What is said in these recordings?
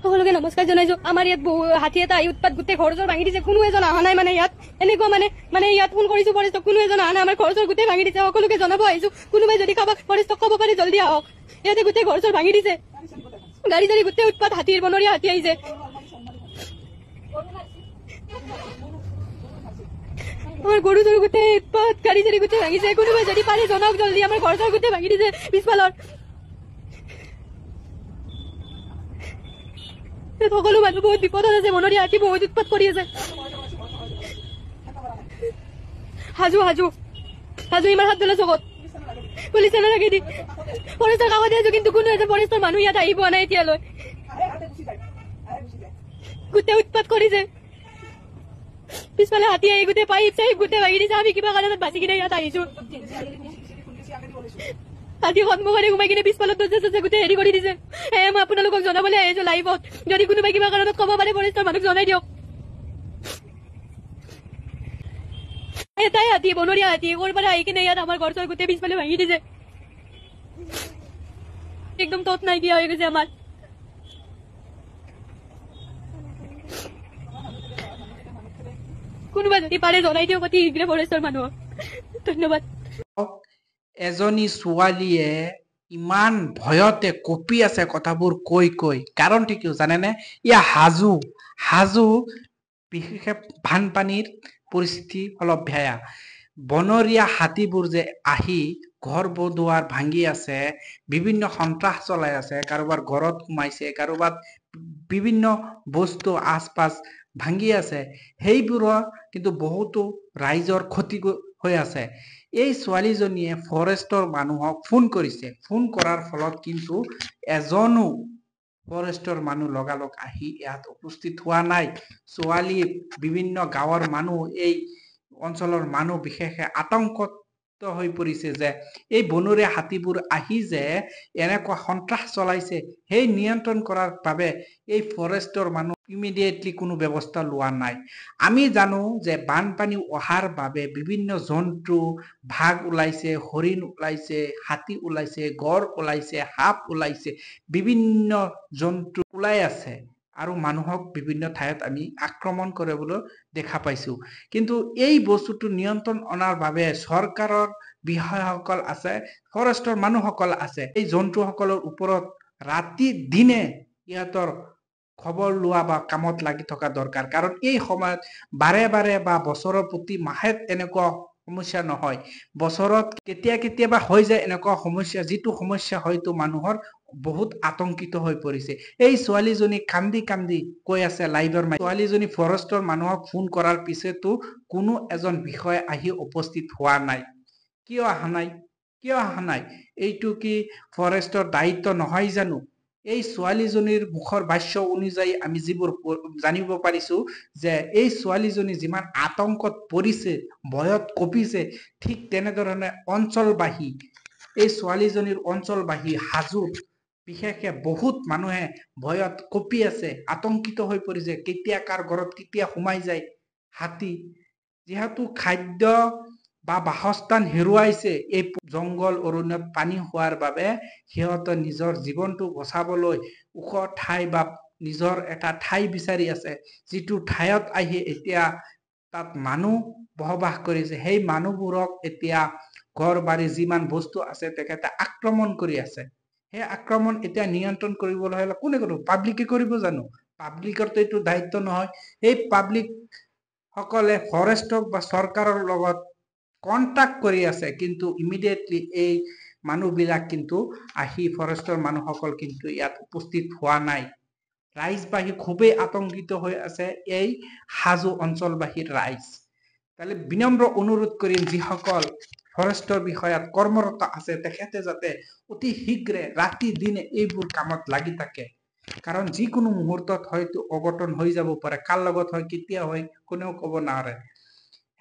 সকলোকে নমস্কাৰ জনাইছো। আমাৰ ইয়াত হাতী এটা আহি উৎপাত গোটেই ঘৰ চৰ ভাঙি দিছে। কোনো এজন অহা নাই মানে ইয়াত এনেকুৱা মানে ইয়াত ফোন কৰিছো ফৰেষ্টক, কোনো এজন অহা নাই। আমাৰ ঘৰ চৰ গোটেই ভাঙি দিছে। সকলোকে জনাব আহিছো, কোনোবাই যদি কাৰোবাক ফৰেষ্টক ক'ব পাৰে জলদি আহক। ইয়াতে গোটেই ঘৰ চৰ ভাঙি দিছে, গাড়ী চাড়ী গোটেই উৎপাত, হাতীৰ বনৰীয়া হাতী আহিছে। আমাৰ গৰু চৰু গোটেই উৎপাত, গাড়ী চাড়ী গোটেই ভাঙিছে। কোনোবাই যদি পাৰে জনাওক জলদি, আমাৰ ঘৰ চৰ গোটেই ভাঙি দিছে পিছফালৰ। সকলো মানুহ বহুত বিপদত আছে, বনৰীয়া হাতী বহুত উৎপাত কৰি আছে। হাজো হাজো হাজো ইমান হাত ধলা চকত পুলিচে নালাগে দি ফৰেষ্টৰ কাষতে আছো, কিন্তু কোনো এজন ফৰেষ্টৰ মানুহ ইয়াত আহি পোৱা নাই এতিয়ালৈ। গোটেই উৎপাত কৰিছে, পিছফালে হাতী আহি গোটেই পাইপ চাইপ গোটেই ভাঙি দিছে। আমি কিবা কাৰণত বাচি কিনে ইয়াত আহিছো। হাতী সন্মুখতে সোমাই কিনে পিছফালত দৰ্জা চৰ্জা গোটেই হেৰি কৰি দিছে। মই আপোনালোকক জনাবলৈ আহিছো লাইভত, যদি কোনোবাই কিবা কাৰণত ক'ব পাৰে ফৰেষ্টৰ মানুহক জনাই দিয়ক। এটাই হাতী, বনৰীয়া হাতী, ক'ৰ পৰা আহি কিনে ইয়াত আমাৰ ঘৰ চৰ গোটেই পিছফালে ভাঙি দিছে। একদম তত নাইকিয়া হৈ গৈছে আমাৰ। কোনোবা যদি পাৰে জনাই দিয়ক অতি শীঘ্ৰে ফৰেষ্টৰ মানুহক। ধন্যবাদ। এজনী ছোৱালীয়ে ইমান ভয়তে কঁপি আছে কথাবোৰ কৈ কৈ, কাৰণটো কিয় জানেনে? ইয়া হাজো বিশেষকে বানপানীৰ পৰিস্থিতি অলপ বেয়া। বনৰীয়া হাতীবোৰ যে আহি ঘৰ দুৱাৰ ভাঙি আছে, বিভিন্ন সন্ত্ৰাস চলাই আছে, কাৰোবাৰ ঘৰত সোমাইছে, কাৰোবাৰ বিভিন্ন বস্তু আচপাচ ভাঙি আছে, সেইবোৰৰ কিন্তু বহুতো ৰাইজৰ ক্ষতি হৈ আছে। এই ছোৱালীজনীয়ে ফৰেষ্টৰ মানুহক ফোন কৰিছে, ফোন কৰাৰ ফলত কিন্তু এজনো ফৰেষ্টৰ মানুহ লগালগ আহি ইয়াত উপস্থিত হোৱা নাই। ছোৱালী বিভিন্ন গাঁৱৰ মানুহ, এই অঞ্চলৰ মানুহ বিশেষে আতংকত হৈ পৰিছে যে এই বনৰীয়া হাতীবোৰ আহি যে এনেকুৱা সন্ত্ৰাস চলাইছে, সেই নিয়ন্ত্ৰণ কৰাৰ বাবে এই ফৰেষ্টৰ মানুহ ইমিডিয়েটলি কোনো ব্যৱস্থা লোৱা নাই। আমি জানো যে বানপানী অহাৰ বাবে বিভিন্ন জন্তু, বাঘ ওলাইছে, হৰিণ ওলাইছে, হাতী ওলাইছে, গড় ওলাইছে, সাপ ওলাইছে, বিভিন্ন জন্তু ওলাই আছে আৰু মানুহক বিভিন্ন ঠাইত আমি আক্ৰমণ কৰিবলৈ দেখা পাইছো। কিন্তু এই বস্তুটো নিয়ন্ত্ৰণ অনাৰ বাবে চৰকাৰৰ বিষয়াসকল আছে, ফৰেষ্টৰ মানুহসকল আছে, এই জন্তুসকলৰ ওপৰত ৰাতি দিনে ইহঁতৰ খবৰ লোৱা বা কামত লাগি থকা দৰকাৰ। কাৰণ এই সময়ত বাৰে বাৰে বা বছৰৰ প্ৰতি মাহেত এনেকুৱা সমস্যা নহয়, বছৰত কেতিয়াবা হৈ যায় এনেকুৱা সমস্যা, যিটো সমস্যা হয়তো মানুহৰ বহুত আতংকিত হৈ পৰিছে। এই ছোৱালীজনী কান্দি কান্দি কৈ আছে লাইভৰ মাধ্যমত, ছোৱালীজনী ফৰেষ্টৰ মানুহক ফোন কৰাৰ পিছতো কোনো এজন বিষয়া আহি উপস্থিত হোৱা নাই। কিয় অহা নাই? এইটো কি ফৰেষ্টৰ দায়িত্ব নহয় জানো? এই ছোৱালীজনীৰ মুখৰ ভাষ্য অনুযায়ী আমি যিবোৰ জানিব পাৰিছো যে এই ছোৱালীজনী যিমান আতংকত পৰিছে, ভয়ত কঁপিছে, ঠিক তেনেধৰণে অঞ্চলবাসী, এই ছোৱালীজনীৰ অঞ্চলবাসী হাজোত বিশেষকে বহুত মানুহে ভয়ত কঁপি আছে, আতংকিত হৈ পৰিছে, কেতিয়া কাৰ ঘৰত কেতিয়া সোমাই যায় হাতী। যিহেতু খাদ্য বা বাসস্থান হেৰুৱাইছে, এই জংঘল অৰণ্যত পানী হোৱাৰ বাবে সিহঁতে নিজৰ জীৱনটো বচাবলৈ ওখ ঠাই বা নিজৰ এটা ঠাই বিচাৰি আছে, যিটো ঠাইত আহি এতিয়া তাত মানুহ বসবাস কৰিছে। সেই মানুহবোৰক এতিয়া ঘৰ বাৰী যিমান বস্তু আছে তেখেতে আক্ৰমণ কৰি আছে। সেই আক্ৰমণ এতিয়া নিয়ন্ত্ৰণ কৰিবলৈ হলে কোনে কৰিব? পাব্লিকে কৰিব জানো? পাব্লিকৰতো এইটো দায়িত্ব নহয়। সেই পাব্লিক সকলে ফৰেষ্টক বা চৰকাৰৰ লগত কণ্টেক্ট কৰি আছে, কিন্তু ইমিডিয়েটলি এই মানুহবিলাক কিন্তু আহি ফৰেষ্টৰ মানুহসকল কিন্তু ইয়াত উপস্থিত হোৱা নাই। ৰাইজবাসী খুবেই আতংকিত হৈ আছে, এই হাজো অঞ্চলবাসীৰ ৰাইজ। তাহলে বিনম্ৰ অনুৰোধ কৰিম, যিসকল ফৰেষ্টৰ বিষয়াত কৰ্মৰত আছে তেখেতে যাতে অতি শীঘ্ৰে ৰাতি দিনে এইবোৰ কামত লাগি থাকে, কাৰণ যিকোনো মুহূৰ্তত হয়তো অঘটন হৈ যাব পাৰে, কাৰ লগত হয় কেতিয়া হয় কোনেও ক'ব নোৱাৰে।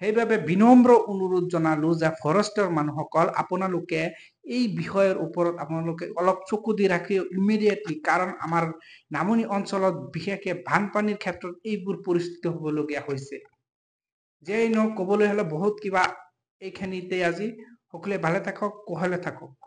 সেইবাবে বিনম্ৰ অনুৰোধ জনালো যে ফৰেষ্টৰ মানুহসকল আপোনালোকে এই বিষয়ৰ ওপৰত আপোনালোকে অলপ চকু দি ৰাখি ইমিডিয়েটলি, কাৰণ আমাৰ নামনি অঞ্চলত বিশেষকে বানপানীৰ ক্ষেত্ৰত এইবোৰ পৰিস্থিতি হবলগীয়া হৈছে। যেই নহওক ক'বলৈ হলে বহুত কিবা, এইখিনিতে আজি সকলোৱে ভালে থাকক, কুশলে থাকক।